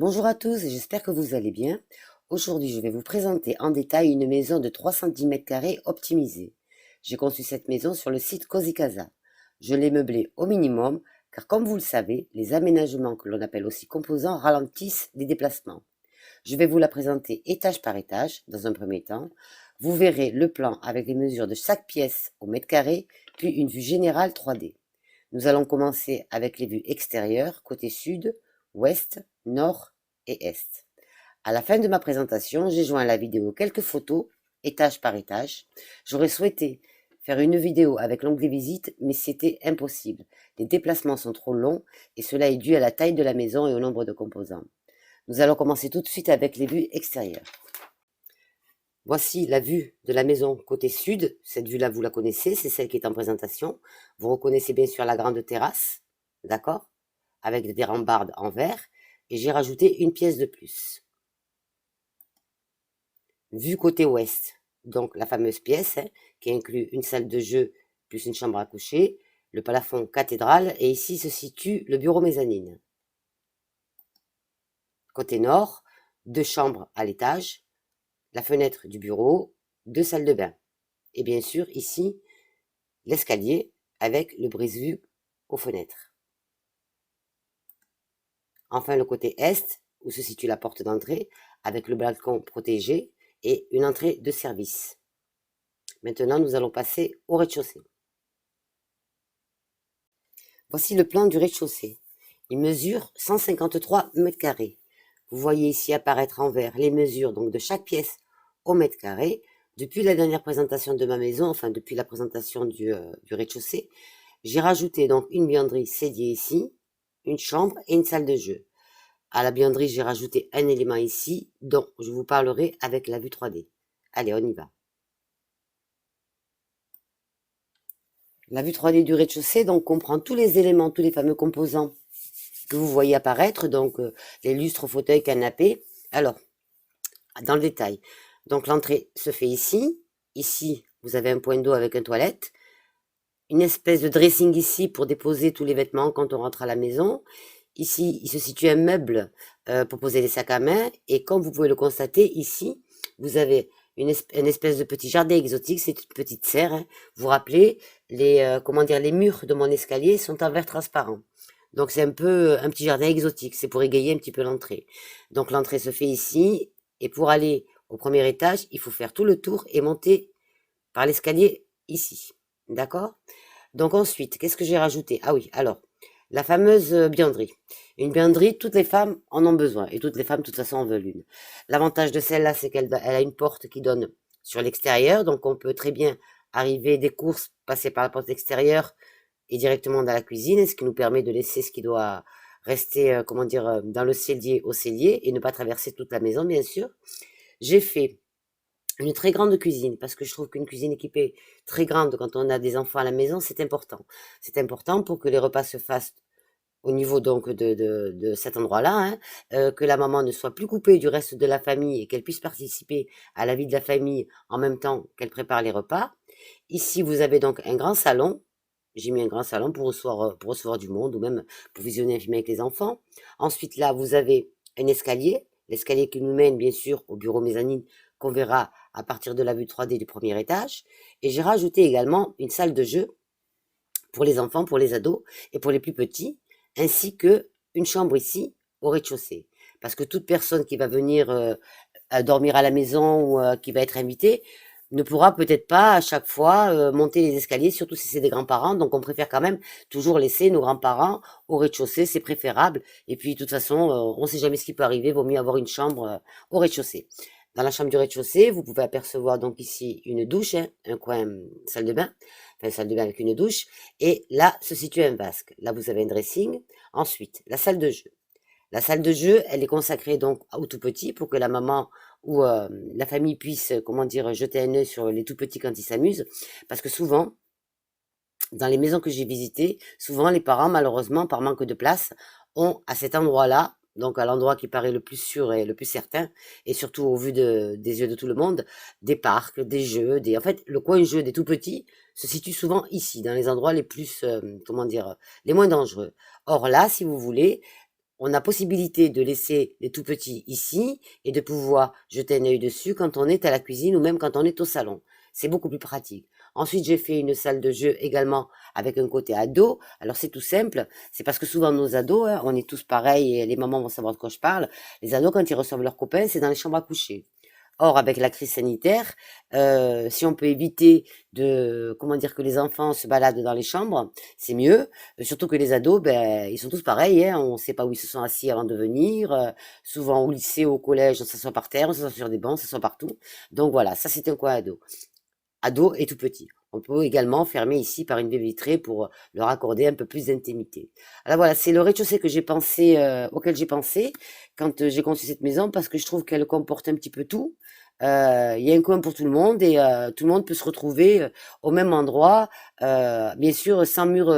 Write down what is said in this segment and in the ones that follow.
Bonjour à tous, j'espère que vous allez bien. Aujourd'hui, je vais vous présenter en détail une maison de 310 m² optimisée. J'ai conçu cette maison sur le site Cosy Casa. Je l'ai meublée au minimum, car comme vous le savez, les aménagements que l'on appelle aussi composants ralentissent les déplacements. Je vais vous la présenter étage par étage, dans un premier temps. Vous verrez le plan avec les mesures de chaque pièce au mètre carré, puis une vue générale 3D. Nous allons commencer avec les vues extérieures, côté sud, ouest, nord et est. À la fin de ma présentation, j'ai joint à la vidéo quelques photos, étage par étage. J'aurais souhaité faire une vidéo avec l'onglet visite, mais c'était impossible. Les déplacements sont trop longs et cela est dû à la taille de la maison et au nombre de composants. Nous allons commencer tout de suite avec les vues extérieures. Voici la vue de la maison côté sud. Cette vue-là, vous la connaissez, c'est celle qui est en présentation. Vous reconnaissez bien sûr la grande terrasse, d'accord, avec des rambardes en verre. Et j'ai rajouté une pièce de plus. Vue côté ouest, donc la fameuse pièce qui inclut une salle de jeu plus une chambre à coucher, le plafond cathédrale, et ici se situe le bureau mezzanine. Côté nord, 2 chambres à l'étage, la fenêtre du bureau, 2 salles de bain. Et bien sûr, ici, l'escalier avec le brise-vue aux fenêtres. Enfin, le côté est, où se situe la porte d'entrée, avec le balcon protégé et une entrée de service. Maintenant, nous allons passer au rez-de-chaussée. Voici le plan du rez-de-chaussée. Il mesure 153 m². Vous voyez ici apparaître en vert les mesures donc de chaque pièce au mètre carré. Depuis la dernière présentation de ma maison, enfin depuis la présentation du rez-de-chaussée, j'ai rajouté donc une buanderie dédiée ici, une chambre et une salle de jeu. À la buanderie, j'ai rajouté un élément ici dont je vous parlerai avec la vue 3D. Allez, on y va. La vue 3D du rez-de-chaussée donc comprend tous les éléments, tous les fameux composants que vous voyez apparaître, donc les lustres, fauteuils, canapés. Alors, dans le détail, donc l'entrée se fait ici. Ici, vous avez un point d'eau avec une toilette. Une espèce de dressing ici pour déposer tous les vêtements quand on rentre à la maison. Ici, il se situe un meuble pour poser les sacs à main. Et comme vous pouvez le constater, ici, vous avez une espèce de petit jardin exotique. C'est une petite serre. Hein. Vous vous rappelez, les murs de mon escalier sont en verre transparent. Donc c'est un peu un petit jardin exotique. C'est pour égayer un petit peu l'entrée. Donc l'entrée se fait ici. Et pour aller au premier étage, il faut faire tout le tour et monter par l'escalier ici. D'accord? Donc ensuite, qu'est-ce que j'ai rajouté? Ah oui, alors, la fameuse buanderie. Une buanderie, toutes les femmes en ont besoin. Et toutes les femmes, de toute façon, en veulent une. L'avantage de celle-là, c'est qu'elle a une porte qui donne sur l'extérieur. Donc on peut très bien arriver des courses, passer par la porte extérieure et directement dans la cuisine. Ce qui nous permet de laisser ce qui doit rester, dans le cellier au cellier et ne pas traverser toute la maison, bien sûr. J'ai fait une très grande cuisine, parce que je trouve qu'une cuisine équipée très grande quand on a des enfants à la maison, c'est important. C'est important pour que les repas se fassent au niveau donc de cet endroit-là, hein, que la maman ne soit plus coupée du reste de la famille et qu'elle puisse participer à la vie de la famille en même temps qu'elle prépare les repas. Ici, vous avez donc un grand salon. J'ai mis un grand salon pour recevoir du monde ou même pour visionner un film avec les enfants. Ensuite, là, vous avez un escalier. L'escalier qui nous mène, bien sûr, au bureau mezzanine qu'on verra à partir de la vue 3D du premier étage. Et j'ai rajouté également une salle de jeu pour les enfants, pour les ados et pour les plus petits, ainsi que une chambre ici au rez-de-chaussée. Parce que toute personne qui va venir dormir à la maison ou qui va être invitée ne pourra peut-être pas à chaque fois monter les escaliers, surtout si c'est des grands-parents. Donc on préfère quand même toujours laisser nos grands-parents au rez-de-chaussée, c'est préférable. Et puis de toute façon, on ne sait jamais ce qui peut arriver, vaut mieux avoir une chambre au rez-de-chaussée. Dans la chambre du rez-de-chaussée, vous pouvez apercevoir donc ici une douche, hein, un coin salle de bain, enfin salle de bain avec une douche, et là se situe un vasque. Là vous avez un dressing. Ensuite, la salle de jeu. La salle de jeu, elle est consacrée donc aux tout petits pour que la maman ou la famille puisse, jeter un œil sur les tout petits quand ils s'amusent, parce que souvent, dans les maisons que j'ai visitées, souvent les parents, malheureusement, par manque de place, ont à cet endroit-là, donc à l'endroit qui paraît le plus sûr et le plus certain, et surtout au vu des yeux de tout le monde, des parcs, des jeux, en fait, le coin jeu des tout petits se situe souvent ici, dans les endroits les plus, les moins dangereux. Or là, si vous voulez, on a possibilité de laisser les tout petits ici et de pouvoir jeter un œil dessus quand on est à la cuisine ou même quand on est au salon. C'est beaucoup plus pratique. Ensuite, j'ai fait une salle de jeu également avec un côté ado. Alors, c'est tout simple. C'est parce que souvent, nos ados, hein, on est tous pareils et les mamans vont savoir de quoi je parle. Les ados, quand ils reçoivent leurs copains, c'est dans les chambres à coucher. Or, avec la crise sanitaire, si on peut éviter de, comment dire, que les enfants se baladent dans les chambres, c'est mieux. Surtout que les ados, ben, ils sont tous pareils, hein, on ne sait pas où ils se sont assis avant de venir. Souvent au lycée, au collège, on s'assoit par terre, on s'assoit sur des bancs, on s'assoit partout. Donc voilà, ça c'est un coin ado. Ado et tout petit. On peut également fermer ici par une baie vitrée pour leur accorder un peu plus d'intimité. Alors voilà, c'est le rez-de-chaussée que j'ai pensé, auquel j'ai pensé quand j'ai conçu cette maison parce que je trouve qu'elle comporte un petit peu tout. Il y a un coin pour tout le monde et tout le monde peut se retrouver au même endroit, bien sûr sans mur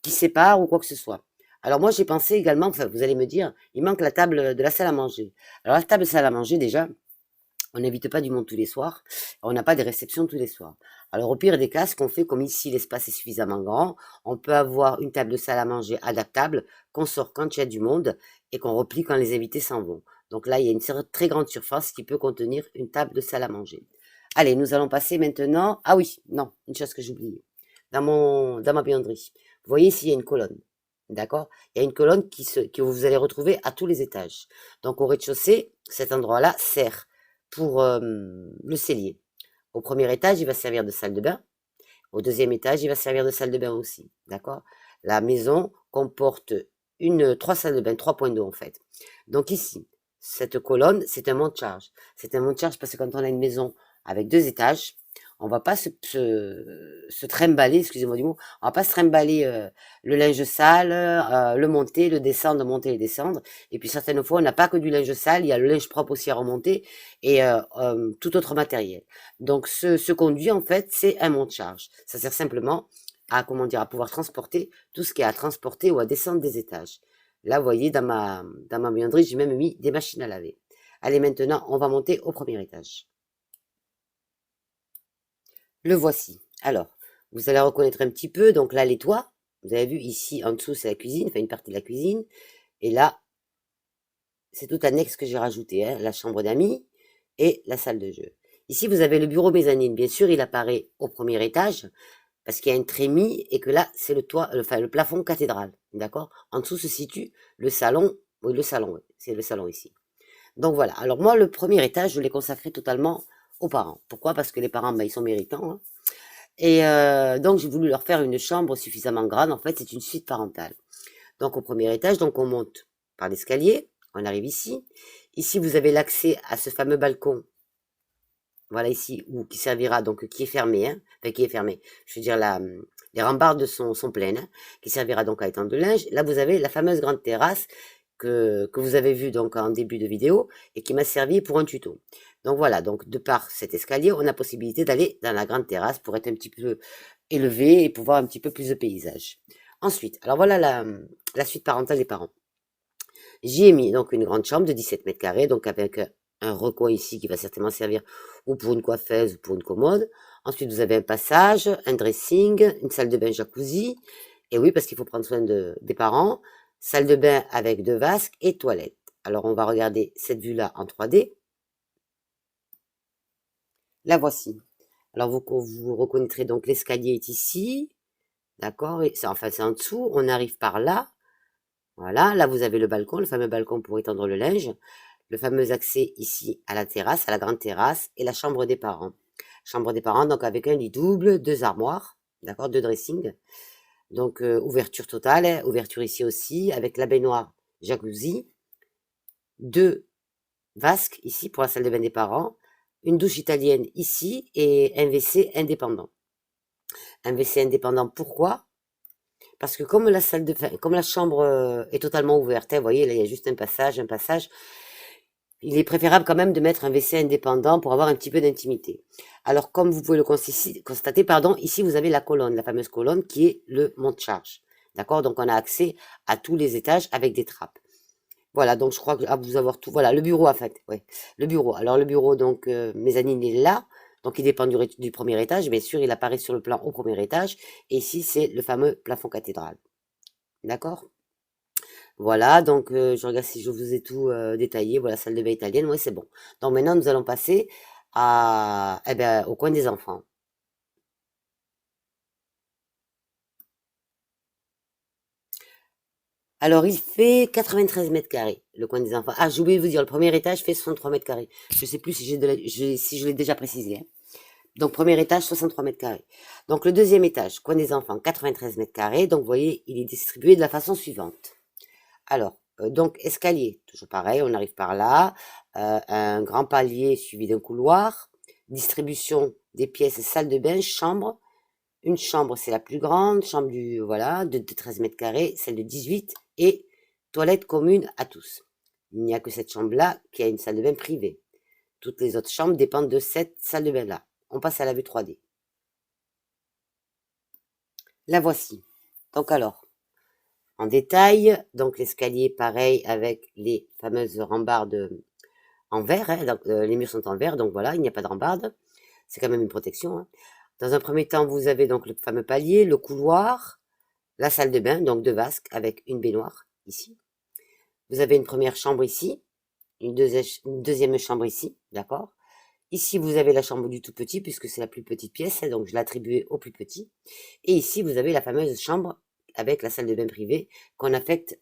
qui sépare ou quoi que ce soit. Alors moi j'ai pensé également, enfin vous allez me dire, il manque la table de la salle à manger. Alors la table de salle à manger déjà, on n'invite pas du monde tous les soirs. On n'a pas des réceptions tous les soirs. Alors, au pire des cas, ce qu'on fait, comme ici, l'espace est suffisamment grand, on peut avoir une table de salle à manger adaptable qu'on sort quand il y a du monde et qu'on replie quand les invités s'en vont. Donc là, il y a une très grande surface qui peut contenir une table de salle à manger. Allez, nous allons passer maintenant. Ah oui, non, une chose que j'ai oubliée. Dans ma buanderie. Vous voyez ici, il y a une colonne. D'accord? Il y a une colonne que vous allez retrouver à tous les étages. Donc, au rez-de-chaussée, cet endroit-là sert pour le cellier. Au premier étage, il va servir de salle de bain. Au deuxième étage, il va servir de salle de bain aussi. D'accord? La maison comporte trois salles de bain, 3 points d'eau en fait. Donc ici, cette colonne, c'est un monte-charge. C'est un monte-charge parce que quand on a une maison avec 2 étages, on va pas se trimballer, excusez-moi du mot, on va pas se trimballer le linge sale, le monter, le descendre, le monter et descendre. Et puis certaines fois, on n'a pas que du linge sale, il y a le linge propre aussi à remonter et tout autre matériel. Donc ce conduit, en fait, c'est un monte-charge. Ça sert simplement à, comment dire, à pouvoir transporter tout ce qui est à transporter ou à descendre des étages. Là, vous voyez, dans ma buanderie, j'ai même mis des machines à laver. Allez, maintenant, on va monter au premier étage. Le voici. Alors, vous allez reconnaître un petit peu, donc là, les toits. Vous avez vu, ici, en dessous, c'est la cuisine, enfin une partie de la cuisine. Et là, c'est tout annexe que j'ai rajouté, hein, la chambre d'amis et la salle de jeu. Ici, vous avez le bureau mezzanine. Bien sûr, il apparaît au premier étage parce qu'il y a une trémie et que là, c'est le toit, enfin le plafond cathédrale. D'accord? En dessous se situe le salon. Oui, le salon, oui, c'est le salon ici. Donc voilà. Alors moi, le premier étage, je l'ai consacré totalement aux parents. Pourquoi? Parce que les parents, ben, ils sont méritants. Hein. Et donc, j'ai voulu leur faire une chambre suffisamment grande. En fait, c'est une suite parentale. Donc, au premier étage, donc on monte par l'escalier. On arrive ici. Ici, vous avez l'accès à ce fameux balcon. Voilà ici, qui servira, donc qui est fermé. Hein, enfin, qui est fermé. Je veux dire, les rambardes sont pleines. Hein, qui servira donc à étendre le linge. Là, vous avez la fameuse grande terrasse que vous avez vue donc en début de vidéo et qui m'a servi pour un tuto. Donc voilà, donc de par cet escalier, on a possibilité d'aller dans la grande terrasse pour être un petit peu élevé et pour voir un petit peu plus de paysage. Ensuite, alors voilà la suite parentale des parents. J'y ai mis donc une grande chambre de 17 mètres carrés, donc avec un recoin ici qui va certainement servir ou pour une coiffeuse ou pour une commode. Ensuite, vous avez un passage, un dressing, une salle de bain jacuzzi. Et oui, parce qu'il faut prendre soin des parents. Salle de bain avec 2 vasques et toilettes. Alors, on va regarder cette vue-là en 3D. La voici. Alors, vous reconnaîtrez donc l'escalier est ici. D'accord? Enfin, c'est en dessous. On arrive par là. Voilà. Là, vous avez le balcon, le fameux balcon pour étendre le linge. Le fameux accès ici à la terrasse, à la grande terrasse, et la chambre des parents. Chambre des parents, donc avec un lit double, 2 armoires, d'accord, 2 dressings. Donc, ouverture totale, hein, ouverture ici aussi, avec la baignoire jacuzzi, 2 vasques ici pour la salle de bain des parents, une douche italienne ici et un WC indépendant. Un WC indépendant, pourquoi? Parce que comme comme la chambre est totalement ouverte, hein, vous voyez, là, il y a juste un passage, il est préférable quand même de mettre un WC indépendant pour avoir un petit peu d'intimité. Alors, comme vous pouvez le constater, pardon, ici vous avez la colonne, la fameuse colonne qui est le monte-charge. D'accord? Donc, on a accès à tous les étages avec des trappes. Voilà, donc je crois que vous avoir tout. Voilà, le bureau en fait. Ouais, le bureau. Alors, le bureau, donc, mezzanine est là. Donc, il dépend du premier étage. Bien sûr, il apparaît sur le plan au premier étage. Et ici, c'est le fameux plafond cathédrale. D'accord? Voilà, donc je regarde si je vous ai tout détaillé. Voilà, salle de bain italienne, oui, c'est bon. Donc maintenant, nous allons passer eh ben, au coin des enfants. Alors, il fait 93 mètres carrés, le coin des enfants. Ah, j'ai oublié de vous dire, le premier étage fait 63 mètres carrés. Je sais plus si si je l'ai déjà précisé, hein. Donc, premier étage, 63 mètres carrés. Donc, le deuxième étage, coin des enfants, 93 mètres carrés. Donc, vous voyez, il est distribué de la façon suivante. Alors, donc, escalier, toujours pareil, on arrive par là. Un grand palier suivi d'un couloir. Distribution des pièces, salle de bain, chambre. Une chambre, c'est la plus grande, chambre voilà, de 13 mètres carrés, celle de 18, et toilette commune à tous. Il n'y a que cette chambre-là qui a une salle de bain privée. Toutes les autres chambres dépendent de cette salle de bain-là. On passe à la vue 3D. La voici. Donc alors, en détail, donc l'escalier pareil avec les fameuses rambardes en verre, hein, donc, les murs sont en verre, donc voilà, il n'y a pas de rambarde. C'est quand même une protection, hein. Dans un premier temps, vous avez donc le fameux palier, le couloir, la salle de bain, donc 2 vasques avec une baignoire ici. Vous avez une première chambre ici, une deuxième chambre ici, d'accord? Ici, vous avez la chambre du tout petit, puisque c'est la plus petite pièce, donc je l'ai attribuée au plus petit. Et ici, vous avez la fameuse chambre avec la salle de bain privée qu'on affecte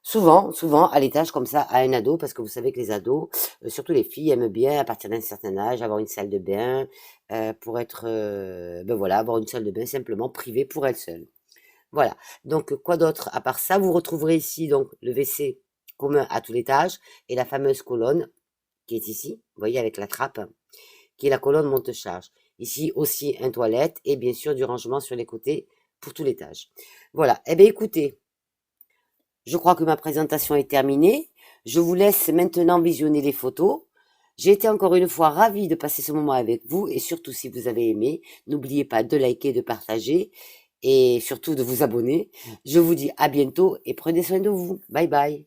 souvent à l'étage comme ça à un ado, parce que vous savez que les ados, surtout les filles, aiment bien à partir d'un certain âge avoir une salle de bain pour être, ben voilà, avoir une salle de bain simplement privée pour elle seule. Voilà. Donc, quoi d'autre à part ça? Vous retrouverez ici donc le WC commun à tout l'étage et la fameuse colonne qui est ici, vous voyez, avec la trappe, qui est la colonne monte-charge. Ici aussi un toilette et bien sûr du rangement sur les côtés pour tout l'étage. Voilà. Eh bien, écoutez, je crois que ma présentation est terminée. Je vous laisse maintenant visionner les photos. J'ai été encore une fois ravie de passer ce moment avec vous et surtout si vous avez aimé, n'oubliez pas de liker, de partager et surtout de vous abonner. Je vous dis à bientôt et prenez soin de vous. Bye bye.